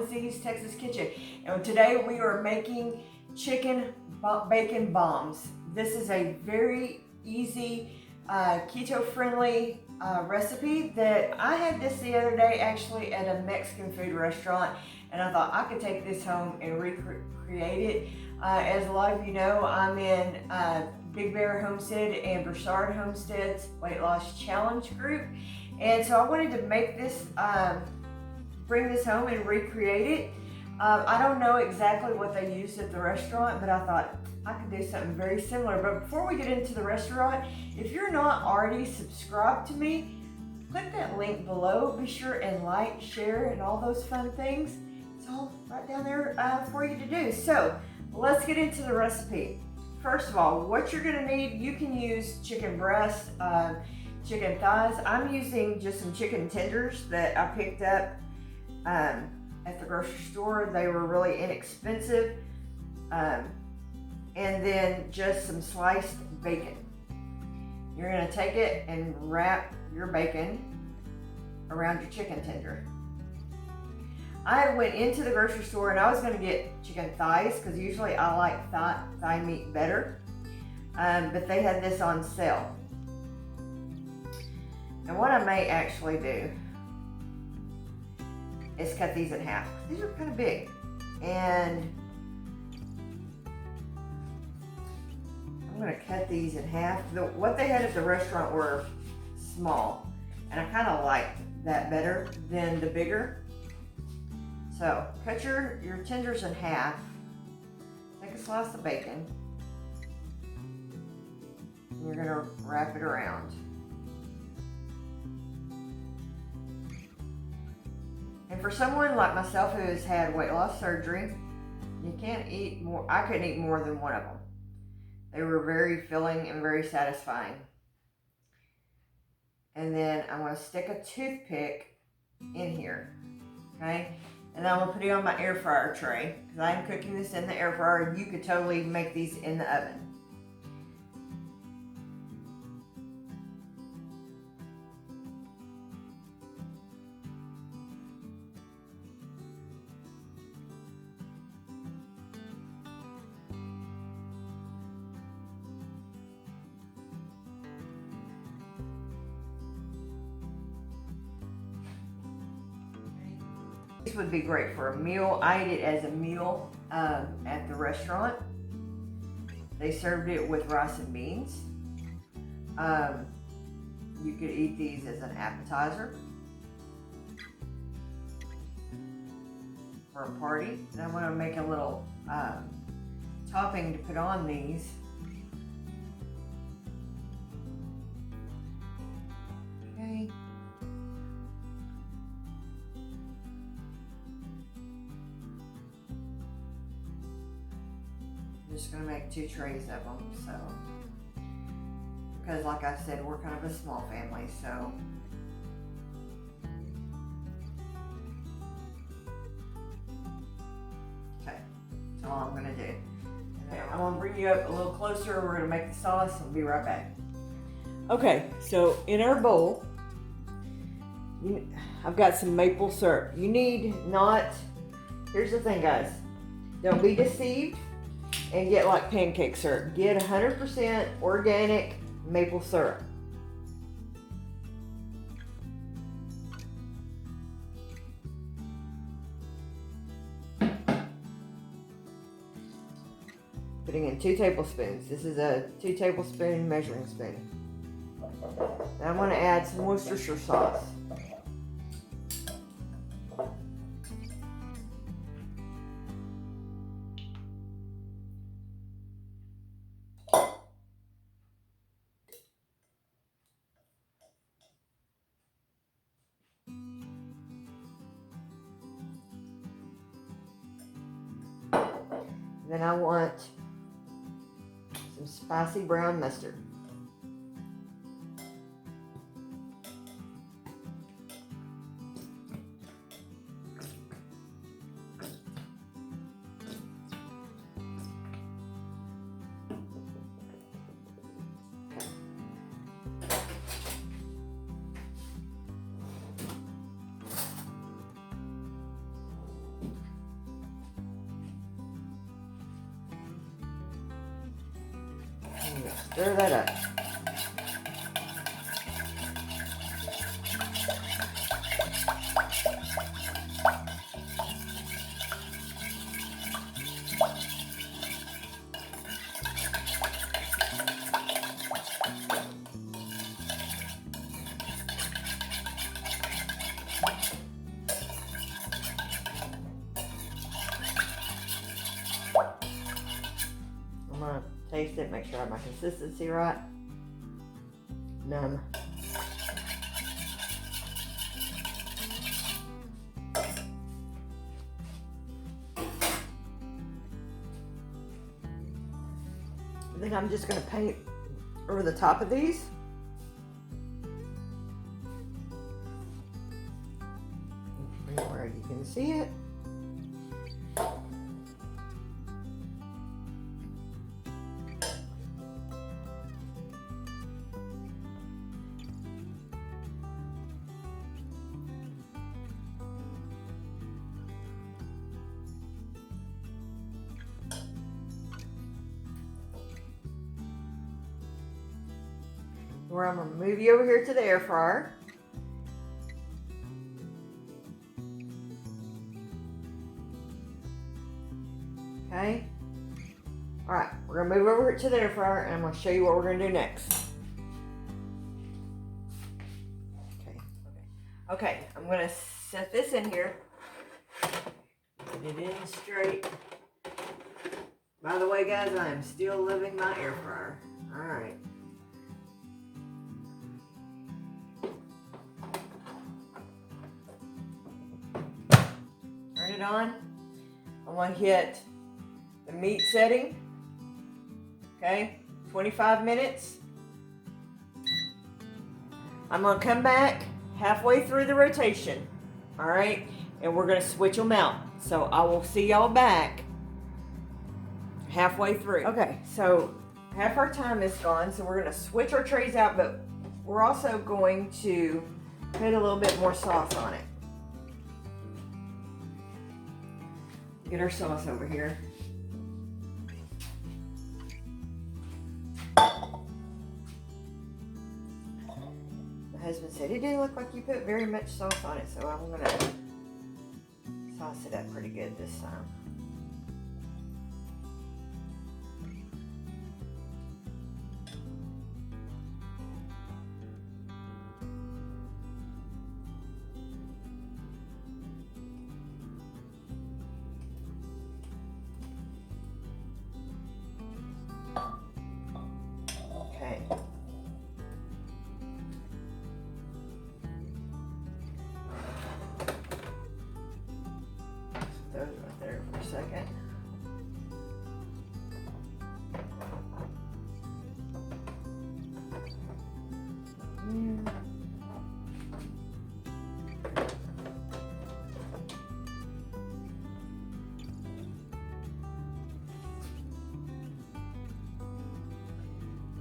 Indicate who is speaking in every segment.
Speaker 1: Mama Z's Texas Kitchen. And today we are making chicken bacon bombs. This is a very easy, keto-friendly recipe that I had this the other day actually at a Mexican food restaurant, and I thought I could take this home and recreate it. As a lot of you know, I'm in Big Bear Homestead and Broussard Homestead's Weight Loss Challenge group, and so I wanted to make this, bring this home and recreate it. I don't know exactly what they used at the restaurant, but I thought I could do something very similar. But before we get into the restaurant, if you're not already subscribed to me, click that link below. Be sure and like, share, and all those fun things. It's all right down there for you to do. So let's get into the recipe. First of all, what you're gonna need, you can use chicken breast, chicken thighs. I'm using just some chicken tenders that I picked up at the grocery store. They were really inexpensive. And then just some sliced bacon. You're gonna take it and wrap your bacon around your chicken tender. I went into the grocery store and I was gonna get chicken thighs because usually I like thigh meat better, but they had this on sale. And what I may actually do is cut these in half. These are kind of big, and I'm gonna cut these in half. What they had at the restaurant were small, and I kind of liked that better than the bigger. So cut your tenders in half. Take a slice of bacon. And you're gonna wrap it around. And for someone like myself who has had weight loss surgery, you can't eat more. I couldn't eat more than one of them. They were very filling and very satisfying. And then I'm gonna stick a toothpick in here, okay? And I'm gonna put it on my air fryer tray because I'm cooking this in the air fryer. You could totally make these in the oven. This would be great for a meal. I ate it as a meal at the restaurant. They served it with rice and beans. You could eat these as an appetizer for a party. And I'm going to make a little topping to put on these. Okay. Just gonna make 2 trays of them, so because like I said, we're kind of a small family, so okay, that's all I'm gonna do. Okay, I'm gonna bring you up a little closer. We're gonna make the sauce. I'll be right back. Okay, so in our bowl, I've got some maple syrup. You need not. Here's the thing, guys. Don't be deceived and get like pancake syrup. Get 100% organic maple syrup. Putting in 2 tablespoons. This is a 2 tablespoon measuring spoon. Now I'm going to add some Worcestershire sauce. Then I want some spicy brown mustard. Stir that up. I'm gonna taste it, make sure I have my consistency right. Numb. Then I'm just gonna paint over the top of these. Where you can see it. Where I'm gonna move you over here to the air fryer. Okay. All right, we're gonna move over to the air fryer and I'm gonna show you what we're gonna do next. Okay, I'm gonna set this in here. Put it in straight. By the way, guys, I am still loving my air fryer. All right. Turn it on. I'm gonna hit the meat setting. Okay, 25 minutes. I'm gonna come back halfway through the rotation. All right, and we're gonna switch them out. So I will see y'all back halfway through. Okay, so half our time is gone, so we're gonna switch our trays out, but we're also going to put a little bit more sauce on it. Get our sauce over here. My husband said it didn't look like you put very much sauce on it, so I'm gonna sauce it up pretty good this time. Okay. Throw it right there for a second.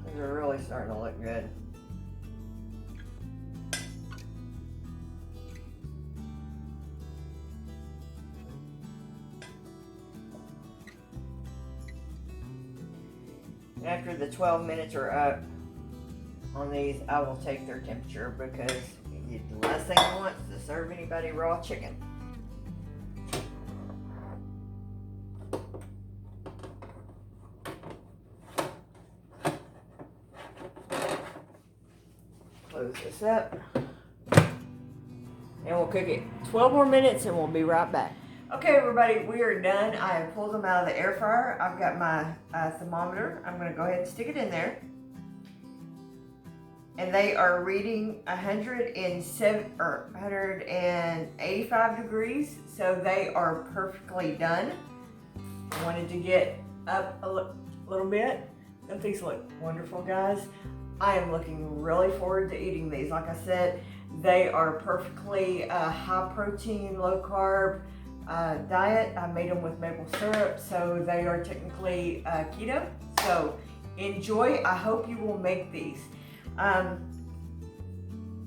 Speaker 1: These are really starting to look good. After the 12 minutes are up on these, I will take their temperature because the last thing I want is to serve anybody raw chicken. Close this up. And we'll cook it 12 more minutes and we'll be right back. Okay, everybody, we are done. I have pulled them out of the air fryer. I've got my thermometer. I'm going to go ahead and stick it in there. And they are reading 185 degrees, so they are perfectly done. I wanted to get up a little bit. Don't these look wonderful, guys? I am looking really forward to eating these. Like I said, they are perfectly high protein, low carb diet. I made them with maple syrup, so they are technically keto. So enjoy. I hope you will make these.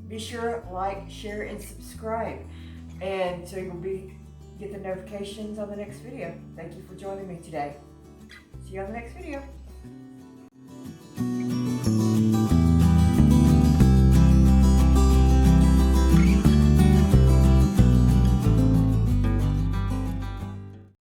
Speaker 1: Be sure to like, share, and subscribe, and so you'll get the notifications on the next video. Thank you for joining me today. See you on the next video.